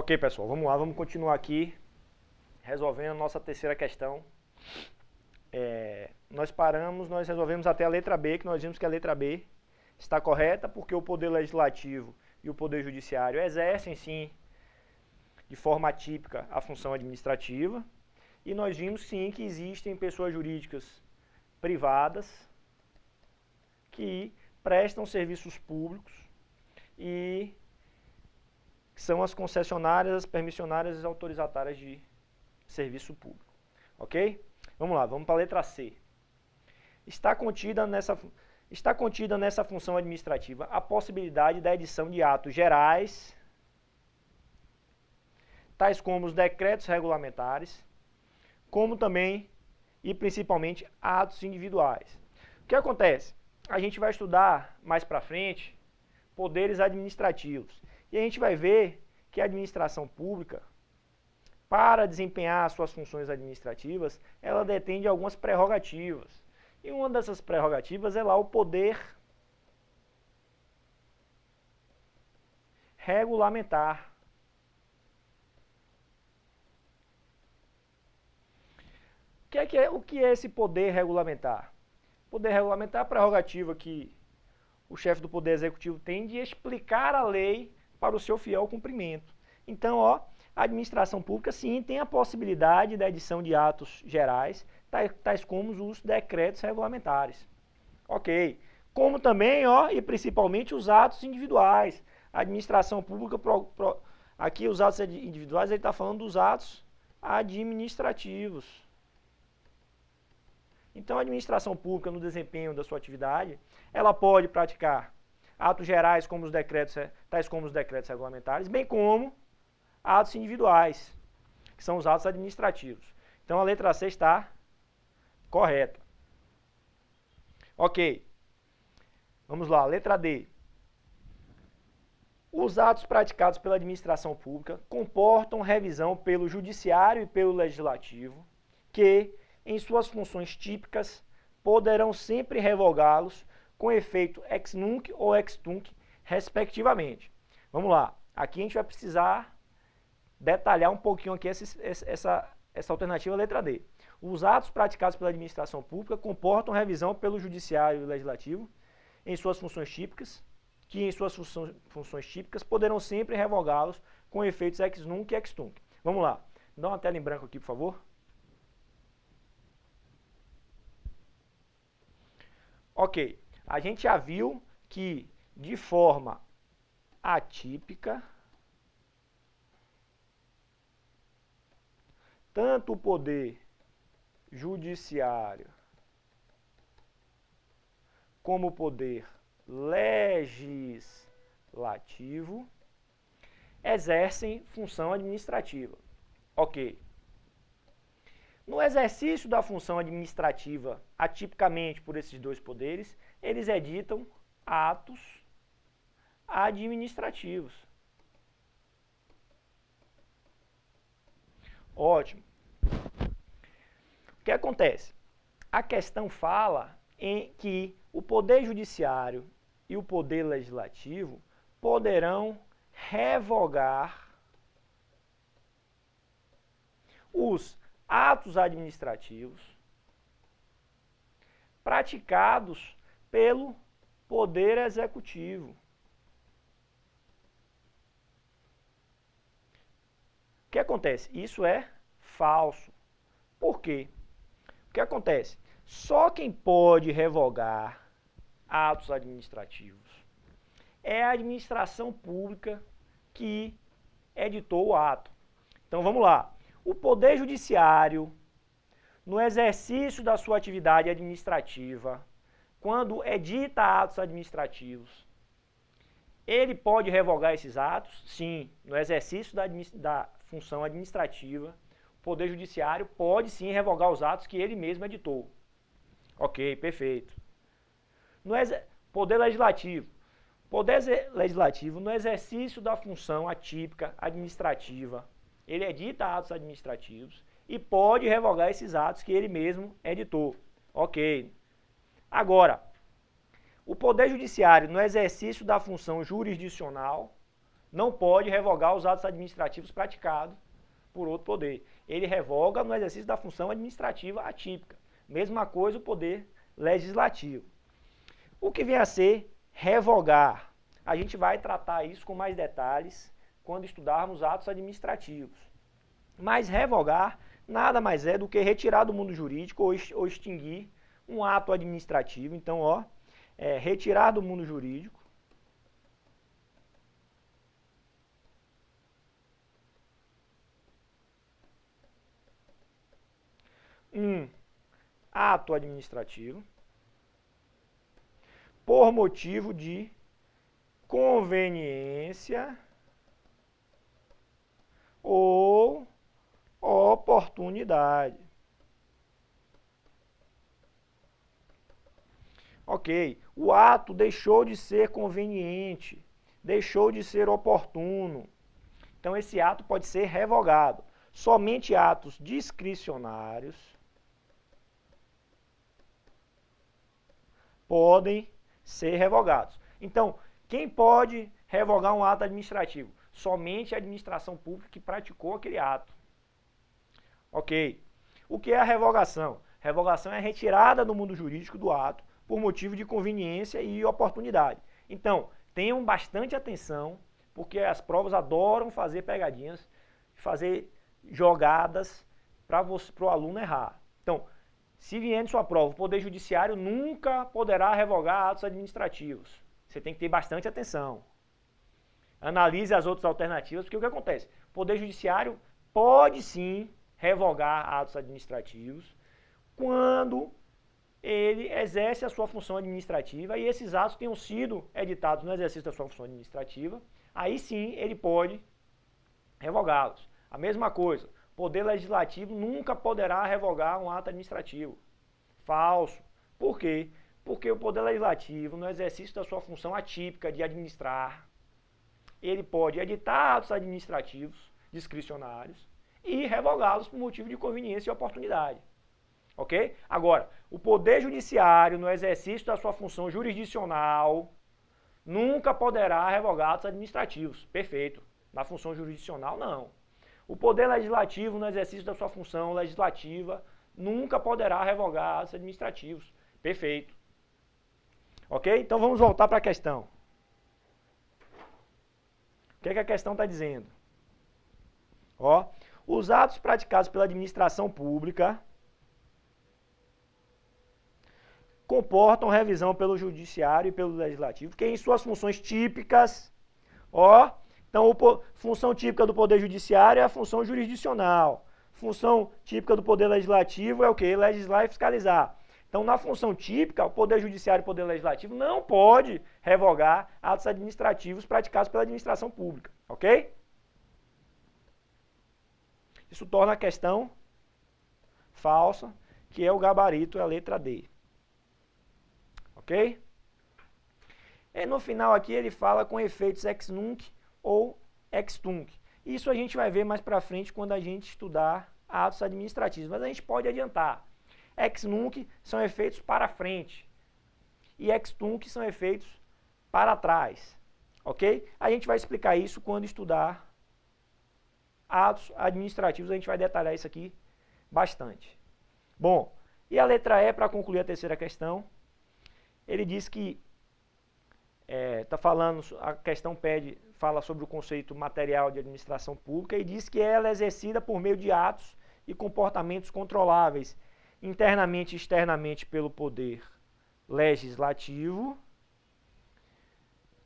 Ok, pessoal, vamos lá, vamos continuar aqui resolvendo a nossa terceira questão. Nós resolvemos até a letra B, que nós vimos que a letra B está correta, porque o Poder Legislativo e o Poder Judiciário exercem, sim, de forma atípica a função administrativa. E nós vimos, sim, que existem pessoas jurídicas privadas que prestam serviços públicos e são as concessionárias, as permissionárias e as autorizatárias de serviço público. Ok? Vamos lá, vamos para a letra C. Está contida nessa função administrativa a possibilidade da edição de atos gerais, tais como os decretos regulamentares, como também e principalmente atos individuais. O que acontece? A gente vai estudar mais para frente poderes administrativos. E a gente vai ver que a administração pública, para desempenhar suas funções administrativas, ela detém de algumas prerrogativas. E uma dessas prerrogativas é lá o poder regulamentar. O que é esse poder regulamentar? Poder regulamentar é a prerrogativa que o chefe do Poder Executivo tem de explicar a lei para o seu fiel cumprimento. Então, a administração pública, sim, tem a possibilidade da edição de atos gerais, tais como os decretos regulamentares. Ok. Como também, e principalmente os atos individuais. A administração pública, aqui os atos individuais, ele está falando dos atos administrativos. Então, a administração pública, no desempenho da sua atividade, ela pode praticar atos gerais, como os decretos, tais como os decretos regulamentares, bem como atos individuais, que são os atos administrativos. Então, a letra C está correta. Ok. Vamos lá, letra D. Os atos praticados pela administração pública comportam revisão pelo Judiciário e pelo Legislativo, que, em suas funções típicas, poderão sempre revogá-los com efeito ex nunc ou ex tunc, respectivamente. Vamos lá. Aqui a gente vai precisar detalhar um pouquinho aqui essa alternativa letra D. Os atos praticados pela administração pública comportam revisão pelo Judiciário e Legislativo em suas funções típicas, que em suas funções típicas poderão sempre revogá-los com efeitos ex nunc e ex tunc. Vamos lá. Dá uma tela em branco aqui, por favor. Ok. A gente já viu que, de forma atípica, tanto o Poder Judiciário como o Poder Legislativo exercem função administrativa. Ok. No exercício da função administrativa, atipicamente por esses dois poderes, eles editam atos administrativos. Ótimo. O que acontece? A questão fala em que o Poder Judiciário e o Poder Legislativo poderão revogar os atos administrativos praticados pelo Poder Executivo. O que acontece? Isso é falso. Por quê? O que acontece? Só quem pode revogar atos administrativos é a administração pública que editou o ato. Então vamos lá. O Poder Judiciário, no exercício da sua atividade administrativa, quando edita atos administrativos, ele pode revogar esses atos? Sim, no exercício da função administrativa, o Poder Judiciário pode sim revogar os atos que ele mesmo editou. Ok, perfeito. Poder Legislativo. Poder Legislativo, no exercício da função atípica administrativa, ele edita atos administrativos e pode revogar esses atos que ele mesmo editou. Ok. Agora, o Poder Judiciário, no exercício da função jurisdicional, não pode revogar os atos administrativos praticados por outro poder. Ele revoga no exercício da função administrativa atípica. Mesma coisa o poder legislativo. O que vem a ser revogar? A gente vai tratar isso com mais detalhes quando estudarmos atos administrativos. Mas revogar nada mais é do que retirar do mundo jurídico ou extinguir um ato administrativo. Então, ó, retirar do mundo jurídico um ato administrativo por motivo de conveniência ou oportunidade. Ok, o ato deixou de ser conveniente, deixou de ser oportuno. Então esse ato pode ser revogado. Somente atos discricionários podem ser revogados. Então, quem pode revogar um ato administrativo? Somente a administração pública que praticou aquele ato. Ok. O que é a revogação? Revogação é a retirada do mundo jurídico do ato por motivo de conveniência e oportunidade. Então, tenham bastante atenção, porque as provas adoram fazer pegadinhas, fazer jogadas para o aluno errar. Então, se vier em sua prova, o Poder Judiciário nunca poderá revogar atos administrativos. Você tem que ter bastante atenção. Analise as outras alternativas, porque o que acontece? O Poder Judiciário pode sim revogar atos administrativos quando ele exerce a sua função administrativa e esses atos tenham sido editados no exercício da sua função administrativa, aí sim ele pode revogá-los. A mesma coisa, o Poder Legislativo nunca poderá revogar um ato administrativo. Falso. Por quê? Porque o Poder Legislativo, no exercício da sua função atípica de administrar, ele pode editar atos administrativos discricionários e revogá-los por motivo de conveniência e oportunidade. Ok? Agora, o Poder Judiciário, no exercício da sua função jurisdicional, nunca poderá revogar atos administrativos. Perfeito. Na função jurisdicional, não. O Poder Legislativo, no exercício da sua função legislativa, nunca poderá revogar atos administrativos. Perfeito. Ok? Então vamos voltar para a questão. O que é que a questão está dizendo? Ó, os atos praticados pela administração pública comportam revisão pelo Judiciário e pelo Legislativo, que em suas funções típicas, ó, então função típica do Poder Judiciário é a função jurisdicional. Função típica do Poder Legislativo é o quê? Legislar e fiscalizar. Então, na função típica, o Poder Judiciário e o Poder Legislativo não pode revogar atos administrativos praticados pela administração pública, ok? Isso torna a questão falsa, que é o gabarito, é a letra D. Ok? E no final aqui ele fala com efeitos ex nunc ou ex tunc. Isso a gente vai ver mais para frente quando a gente estudar atos administrativos, mas a gente pode adiantar. Ex nunc são efeitos para frente e ex tunc são efeitos para trás, ok? A gente vai explicar isso quando estudar atos administrativos, a gente vai detalhar isso aqui bastante. Bom, e a letra E, para concluir a terceira questão, ele diz que a questão fala sobre o conceito material de administração pública e diz que ela é exercida por meio de atos e comportamentos controláveis internamente e externamente pelo poder legislativo,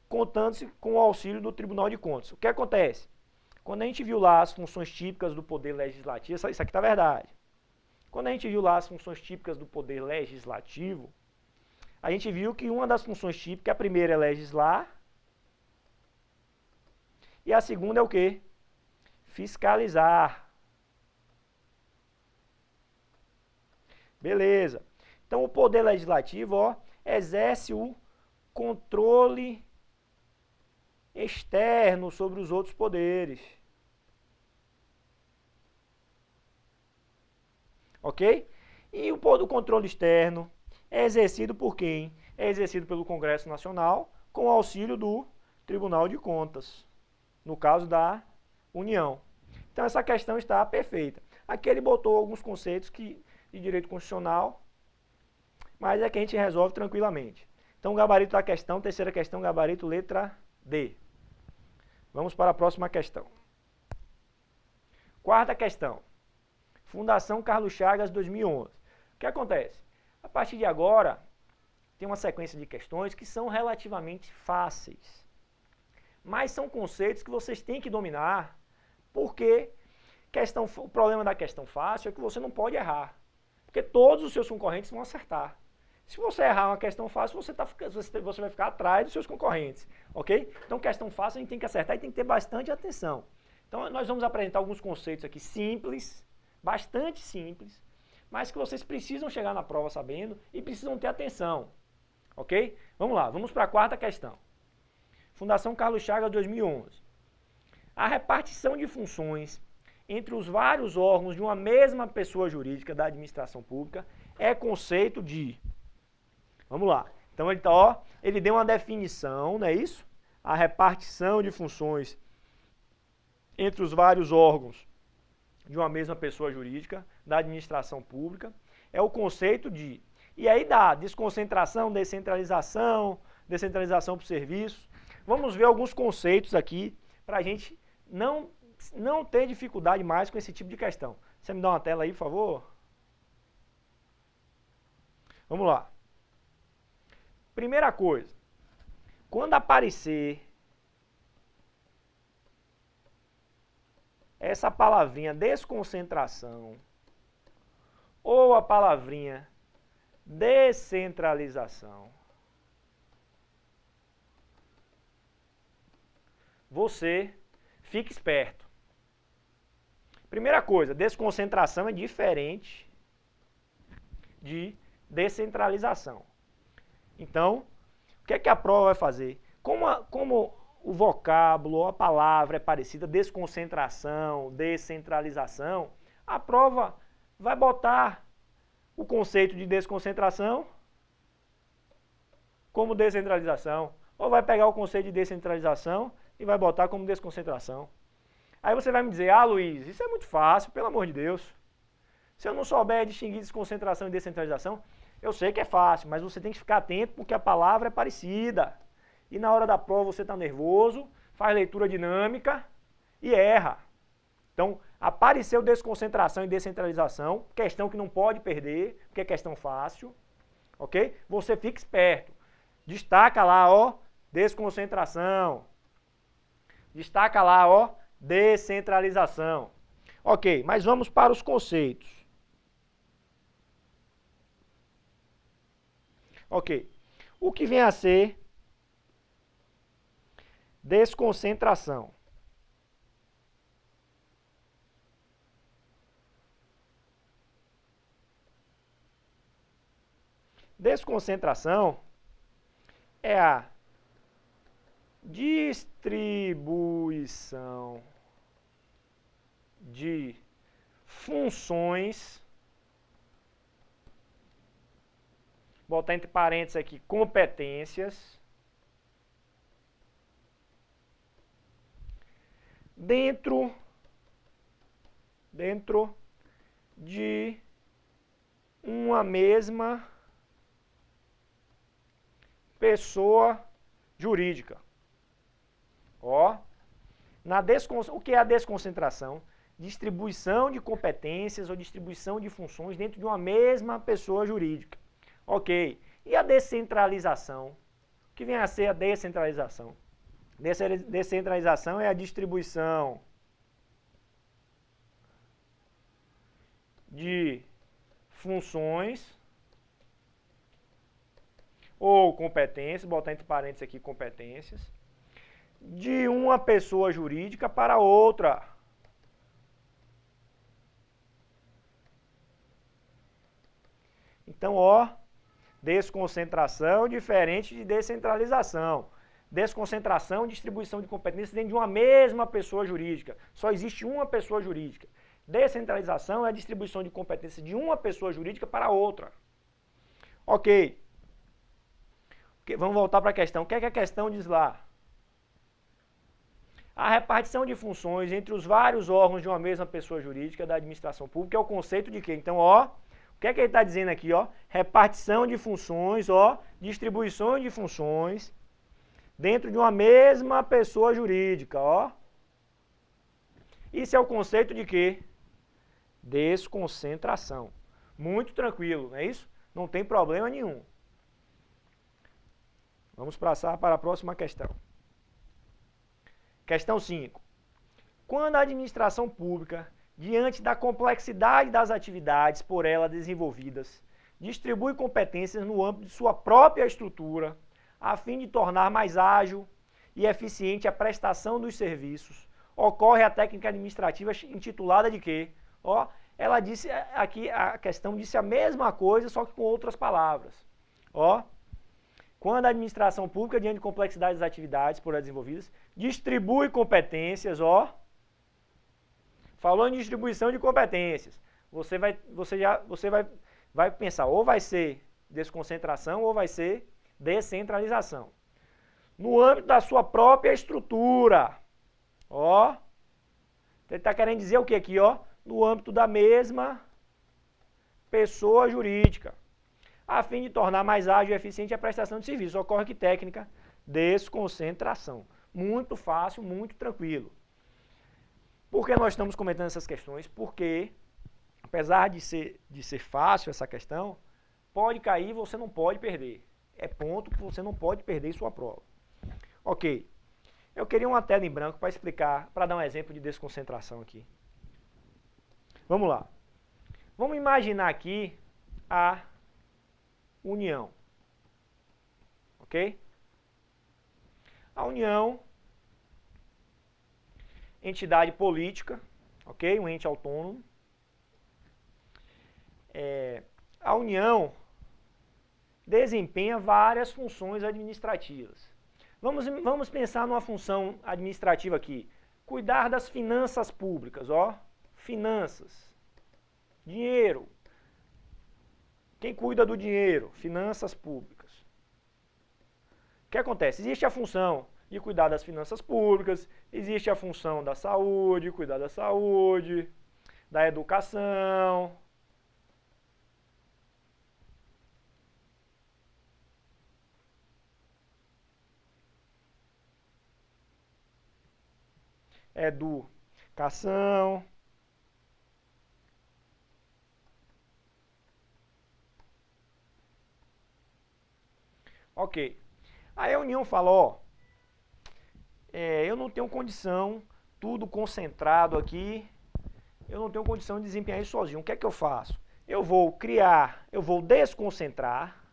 contando-se com o auxílio do Tribunal de Contas. O que acontece? Quando a gente viu lá as funções típicas do poder legislativo, isso aqui está verdade. Quando a gente viu lá as funções típicas do poder legislativo, a gente viu que uma das funções típicas, a primeira é legislar, e a segunda é o quê? Fiscalizar. Beleza. Então o poder legislativo, ó, exerce o controle externo sobre os outros poderes. Ok? E o controle externo é exercido por quem? É exercido pelo Congresso Nacional com o auxílio do Tribunal de Contas. no caso da União. Então essa questão está perfeita. Aqui ele botou alguns conceitos de direito constitucional, mas é que a gente resolve tranquilamente. Então o gabarito da questão, terceira questão, gabarito letra D. Vamos para a próxima questão. Quarta questão. Fundação Carlos Chagas 2011. O que acontece? A partir de agora, tem uma sequência de questões que são relativamente fáceis. Mas são conceitos que vocês têm que dominar, porque o problema da questão fácil é que você não pode errar. Porque todos os seus concorrentes vão acertar. Se você errar uma questão fácil, você vai ficar atrás dos seus concorrentes. Ok? Então, questão fácil a gente tem que acertar e tem que ter bastante atenção. Então, nós vamos apresentar alguns conceitos aqui simples, bastante simples, mas que vocês precisam chegar na prova sabendo e precisam ter atenção. Ok? Vamos lá, vamos para a quarta questão. Fundação Carlos Chagas 2011. A repartição de funções entre os vários órgãos de uma mesma pessoa jurídica da administração pública é conceito de... Vamos lá. Então ele deu uma definição, não é isso? A repartição de funções entre os vários órgãos de uma mesma pessoa jurídica da administração pública é o conceito de... E aí dá desconcentração, descentralização, descentralização por serviços. Vamos ver alguns conceitos aqui para a gente não ter dificuldade mais com esse tipo de questão. Você me dá uma tela aí, por favor? Vamos lá. Primeira coisa, quando aparecer essa palavrinha desconcentração ou a palavrinha descentralização, você fique esperto. Primeira coisa, desconcentração é diferente de descentralização. Então, o que é que a prova vai fazer? Como o vocábulo ou a palavra é parecida, desconcentração, descentralização, a prova vai botar o conceito de desconcentração como descentralização, ou vai pegar o conceito de descentralização e vai botar como desconcentração. Aí você vai me dizer, Luiz, isso é muito fácil, pelo amor de Deus. Se eu não souber distinguir desconcentração e descentralização, eu sei que é fácil, mas você tem que ficar atento porque a palavra é parecida. E na hora da prova você está nervoso, faz leitura dinâmica e erra. Então, apareceu desconcentração e descentralização, questão que não pode perder, porque é questão fácil, ok? Você fica esperto. Destaca lá, ó, desconcentração. Destaca lá, ó, descentralização. Ok, mas vamos para os conceitos. Ok, o que vem a ser desconcentração? Desconcentração é a distribuição de funções, botar entre parênteses aqui, competências, dentro de uma mesma pessoa jurídica. Ó, o que é a desconcentração? Distribuição de competências ou distribuição de funções dentro de uma mesma pessoa jurídica. Ok. E a descentralização? O que vem a ser a descentralização? Descentralização é a distribuição de funções ou competências, botar entre parênteses aqui competências, de uma pessoa jurídica para outra. Então, ó, desconcentração diferente de descentralização. Desconcentração, distribuição de competências dentro de uma mesma pessoa jurídica. Só existe uma pessoa jurídica. Descentralização é a distribuição de competências de uma pessoa jurídica para outra. Ok. Vamos voltar para a questão. O que é que a questão diz lá? A repartição de funções entre os vários órgãos de uma mesma pessoa jurídica da administração pública é o conceito de quê? Então, ó, o que é que ele está dizendo aqui, ó? Repartição de funções, ó, distribuições de funções dentro de uma mesma pessoa jurídica, ó. Isso é o conceito de quê? Desconcentração. Muito tranquilo, não é isso? Não tem problema nenhum. Vamos passar para a próxima questão. Questão 5. Quando a administração pública, diante da complexidade das atividades por ela desenvolvidas, distribui competências no âmbito de sua própria estrutura, a fim de tornar mais ágil e eficiente a prestação dos serviços, ocorre a técnica administrativa intitulada de quê? Ó, ela disse aqui, a questão disse a mesma coisa, só que com outras palavras. Ó, quando a administração pública, diante de complexidade das atividades por ela desenvolvidas, distribui competências, ó. Falou em distribuição de competências. Você vai pensar, ou vai ser desconcentração ou vai ser descentralização. No âmbito da sua própria estrutura. Ó. Ele está querendo dizer o que aqui, ó? No âmbito da mesma pessoa jurídica, a fim de tornar mais ágil e eficiente a prestação de serviço. Ocorre que técnica? Desconcentração. Muito fácil, muito tranquilo. Por que nós estamos comentando essas questões? Porque, apesar de ser fácil essa questão, pode cair e você não pode perder. É ponto que você não pode perder em sua prova. Ok. Eu queria uma tela em branco para explicar, para dar um exemplo de desconcentração aqui. Vamos lá. Vamos imaginar aqui a União. Ok? A União, entidade política, ok? Um ente autônomo. A União desempenha várias funções administrativas. Vamos pensar numa função administrativa aqui. Cuidar das finanças públicas, ó. Finanças. Dinheiro. Quem cuida do dinheiro? Finanças públicas. O que acontece? Existe a função de cuidar das finanças públicas, existe a função da saúde, cuidar da saúde, da educação. Educação. Ok. Aí a União falou, ó, eu não tenho condição, tudo concentrado aqui, eu não tenho condição de desempenhar isso sozinho. O que é que eu faço? Eu vou criar, eu vou desconcentrar,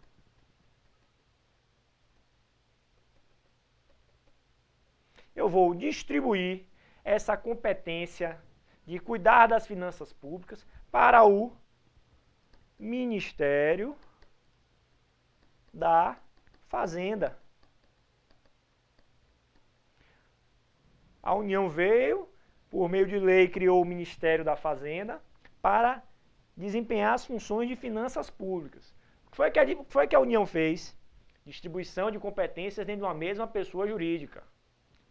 eu vou distribuir essa competência de cuidar das finanças públicas para o Ministério da Fazenda. A União veio, por meio de lei, criou o Ministério da Fazenda para desempenhar as funções de finanças públicas. O que foi que a União fez? Distribuição de competências dentro de uma mesma pessoa jurídica.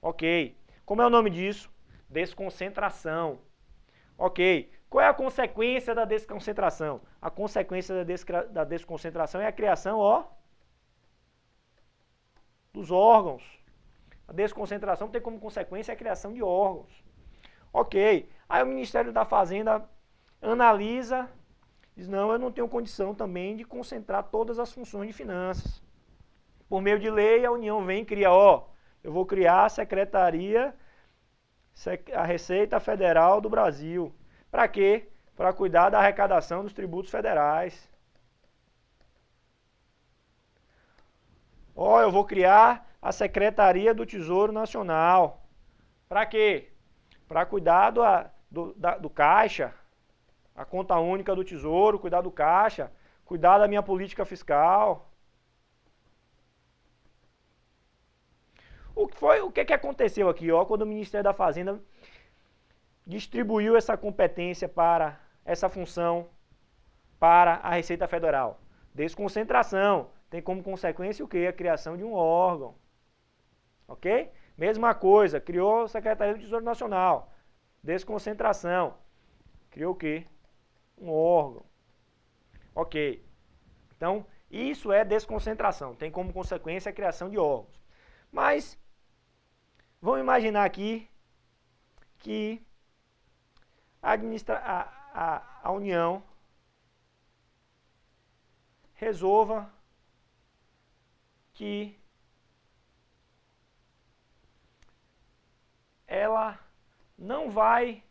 Ok. Como é o nome disso? Desconcentração. Ok. Qual é a consequência da desconcentração? A consequência da desconcentração é a criação, ó, dos órgãos. A desconcentração tem como consequência a criação de órgãos. Ok. Aí o Ministério da Fazenda analisa, diz, não, eu não tenho condição também de concentrar todas as funções de finanças. Por meio de lei, a União vem e cria, ó, eu vou criar a Secretaria, a Receita Federal do Brasil. Para quê? Para cuidar da arrecadação dos tributos federais. Ó, eu vou criar a Secretaria do Tesouro Nacional. Para quê? Para cuidar do Caixa, a conta única do Tesouro, cuidar do Caixa, cuidar da minha política fiscal. O que aconteceu aqui, ó, quando o Ministério da Fazenda distribuiu essa competência para essa função para a Receita Federal? Desconcentração. Tem como consequência o quê? A criação de um órgão. Ok? Mesma coisa, criou a Secretaria do Tesouro Nacional. Desconcentração. Criou o quê? Um órgão. Ok. Então, isso é desconcentração. Tem como consequência a criação de órgãos. Mas, vamos imaginar aqui que a União resolva que ela não vai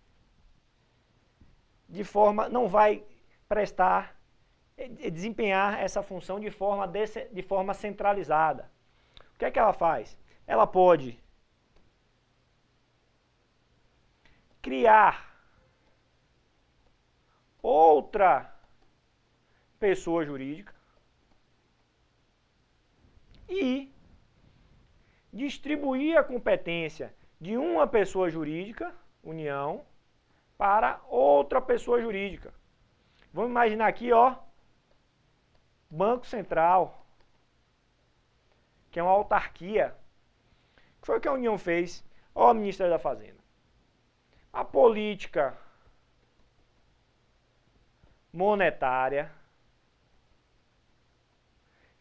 desempenhar essa função de forma centralizada. O que é que ela faz? Ela pode criar outra pessoa jurídica e distribuir a competência de uma pessoa jurídica, União, para outra pessoa jurídica. Vamos imaginar aqui, ó, Banco Central, que é uma autarquia. O que foi que a União fez? Ó, Ministério da Fazenda. A política monetária,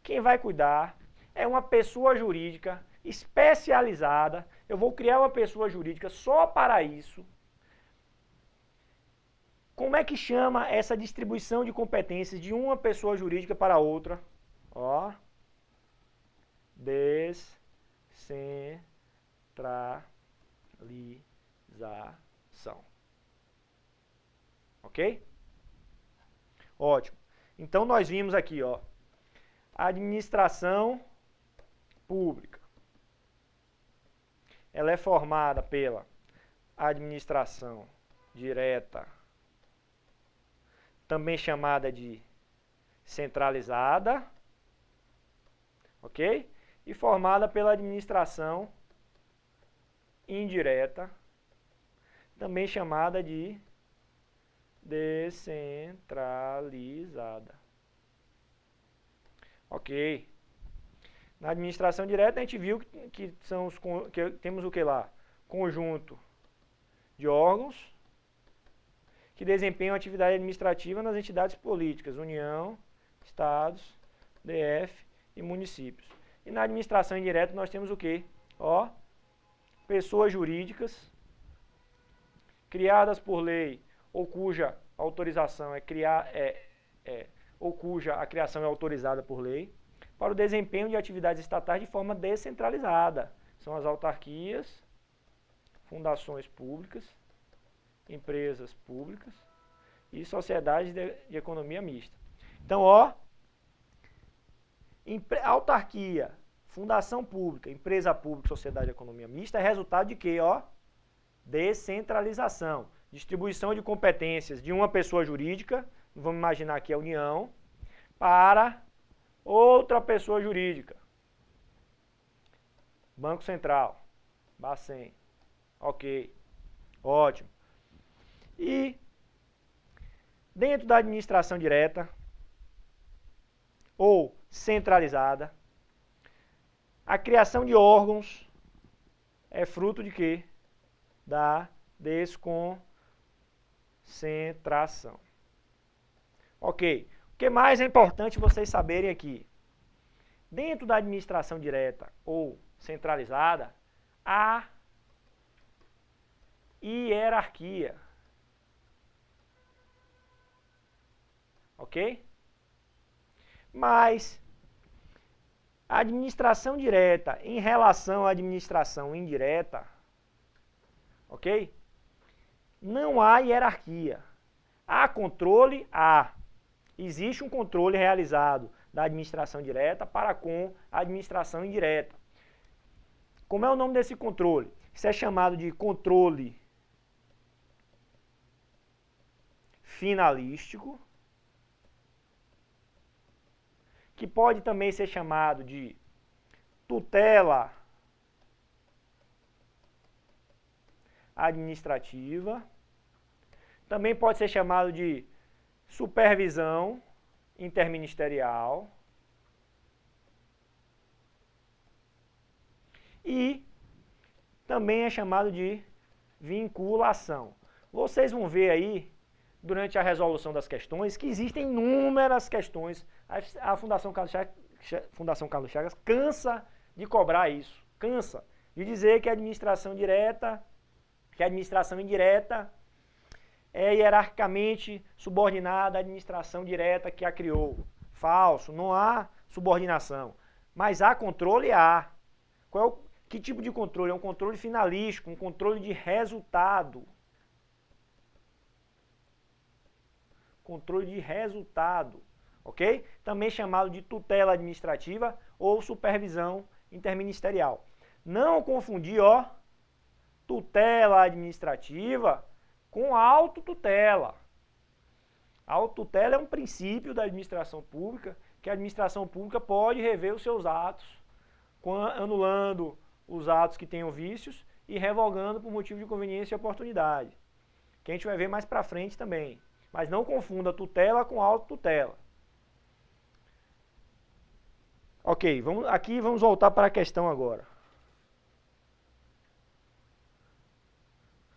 quem vai cuidar é uma pessoa jurídica especializada. Eu vou criar uma pessoa jurídica só para isso. Como é que chama essa distribuição de competências de uma pessoa jurídica para outra? Ó, descentralização. Ok? Ótimo. Então nós vimos aqui, ó, administração pública. Ela é formada pela administração direta, também chamada de centralizada, ok? E formada pela administração indireta, também chamada de descentralizada. Ok. Na administração direta a gente viu que temos o que lá? Conjunto de órgãos que desempenham atividade administrativa nas entidades políticas, União, Estados, DF e municípios. E na administração indireta nós temos o quê? Ó, pessoas jurídicas criadas por lei ou cuja autorização ou cuja a criação é autorizada por lei, para o desempenho de atividades estatais de forma descentralizada. São as autarquias, fundações públicas, empresas públicas e sociedades de economia mista. Então, ó, autarquia, fundação pública, empresa pública, sociedade de economia mista é resultado de quê, ó? Descentralização, distribuição de competências de uma pessoa jurídica, vamos imaginar aqui a União, para outra pessoa jurídica. Banco Central, Bacen. Ok, ótimo. E dentro da administração direta ou centralizada, a criação de órgãos é fruto de quê? Da desconcentração. Ok, o que mais é importante vocês saberem aqui? Dentro da administração direta ou centralizada, há hierarquia. Ok? Mas a administração direta em relação à administração indireta, ok? Não há hierarquia. Há controle? Há. Existe um controle realizado da administração direta para com a administração indireta. Como é o nome desse controle? Isso é chamado de controle finalístico, que pode também ser chamado de tutela administrativa, também pode ser chamado de supervisão interministerial e também é chamado de vinculação. Vocês vão ver aí, durante a resolução das questões, que existem inúmeras questões. A Fundação Carlos Chagas cansa de cobrar isso, cansa de dizer que a administração direta, que a administração indireta é hierarquicamente subordinada à administração direta que a criou. Falso, não há subordinação. Mas há controle, há. Que tipo de controle? É um controle finalístico, um controle de resultado. Controle de resultado, ok? Também chamado de tutela administrativa ou supervisão interministerial. Não confundir, ó, tutela administrativa com autotutela. A autotutela é um princípio da administração pública, que a administração pública pode rever os seus atos, anulando os atos que tenham vícios e revogando por motivo de conveniência e oportunidade. Que a gente vai ver mais pra frente também. Mas não confunda tutela com autotutela. Ok, aqui vamos voltar para a questão agora.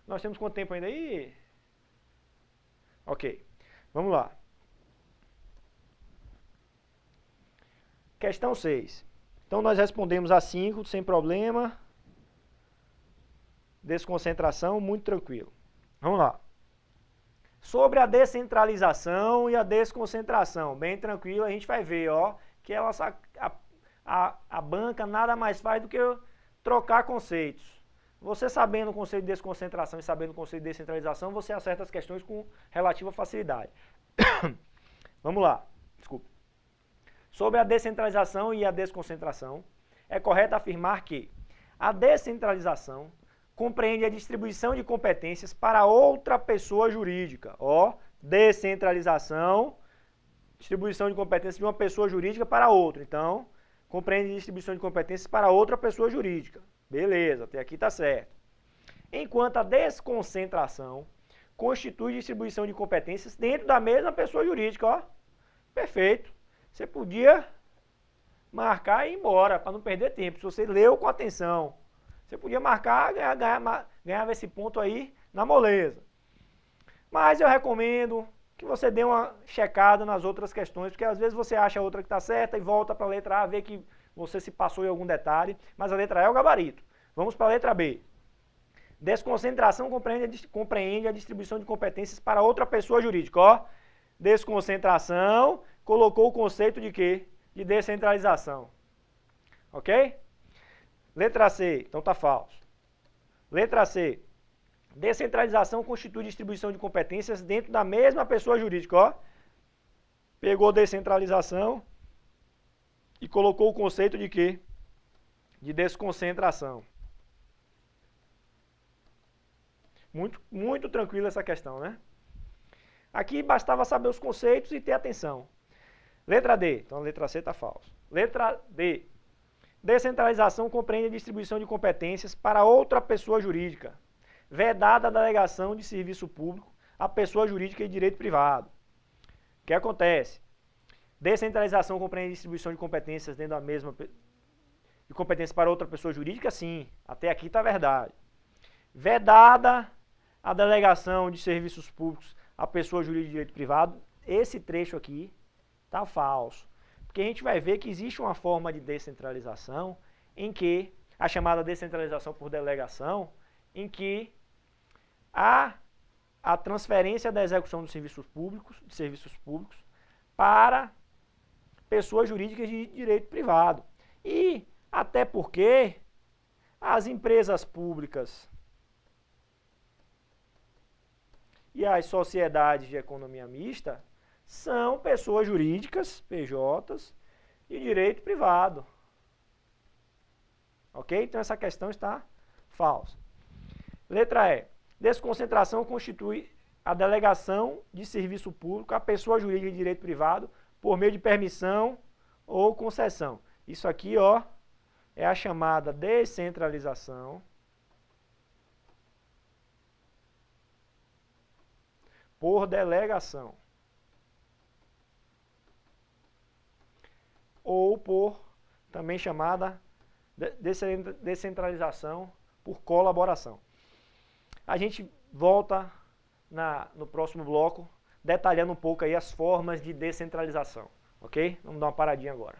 Nós temos quanto tempo ainda aí? Ok, vamos lá. Questão 6. Então nós respondemos a 5 sem problema. Desconcentração, muito tranquilo. Vamos lá. Sobre a descentralização e a desconcentração, bem tranquilo, a gente vai ver, ó, que a banca nada mais faz do que trocar conceitos. Você sabendo o conceito de desconcentração e sabendo o conceito de descentralização, você acerta as questões com relativa facilidade. Vamos lá, desculpa. Sobre a descentralização e a desconcentração, é correto afirmar que a descentralização compreende a distribuição de competências para outra pessoa jurídica. Ó, descentralização, distribuição de competências de uma pessoa jurídica para outra. Então, compreende a distribuição de competências para outra pessoa jurídica. Beleza, até aqui está certo. Enquanto a desconcentração constitui distribuição de competências dentro da mesma pessoa jurídica. Ó, perfeito. Você podia marcar e ir embora, para não perder tempo. Se você leu com atenção, você podia marcar, ganhava esse ponto aí na moleza. Mas eu recomendo que você dê uma checada nas outras questões, porque às vezes você acha outra que está certa e volta para a letra A, vê que você se passou em algum detalhe, mas a letra A é o gabarito. Vamos para a letra B. Desconcentração compreende a distribuição de competências para outra pessoa jurídica. Ó, desconcentração colocou o conceito de quê? De descentralização. Ok? Letra C, então tá falso. Letra C. Descentralização constitui distribuição de competências dentro da mesma pessoa jurídica. Ó, pegou descentralização e colocou o conceito de quê? De desconcentração. Muito tranquila essa questão, né? Aqui bastava saber os conceitos e ter atenção. Letra D, então a letra C está falso. Letra D. Descentralização compreende a distribuição de competências para outra pessoa jurídica, vedada a delegação de serviço público à pessoa jurídica e direito privado. O que acontece? Descentralização compreende a distribuição de competências dentro da mesma de competências para outra pessoa jurídica? Sim, até aqui está verdade. Vedada a delegação de serviços públicos à pessoa jurídica e direito privado, esse trecho aqui está falso. Porque a gente vai ver que existe uma forma de descentralização em que, a chamada descentralização por delegação, em que há a transferência da execução dos serviços públicos para pessoas jurídicas de direito privado. E até porque as empresas públicas e as sociedades de economia mista são pessoas jurídicas, PJs, de direito privado. Ok? Então essa questão está falsa. Letra E. Desconcentração constitui a delegação de serviço público à pessoa jurídica de direito privado por meio de permissão ou concessão. Isso aqui, ó, é a chamada descentralização por delegação. Ou por, também chamada descentralização por colaboração. A gente volta no próximo bloco, detalhando um pouco aí as formas de descentralização, ok? Vamos dar uma paradinha agora.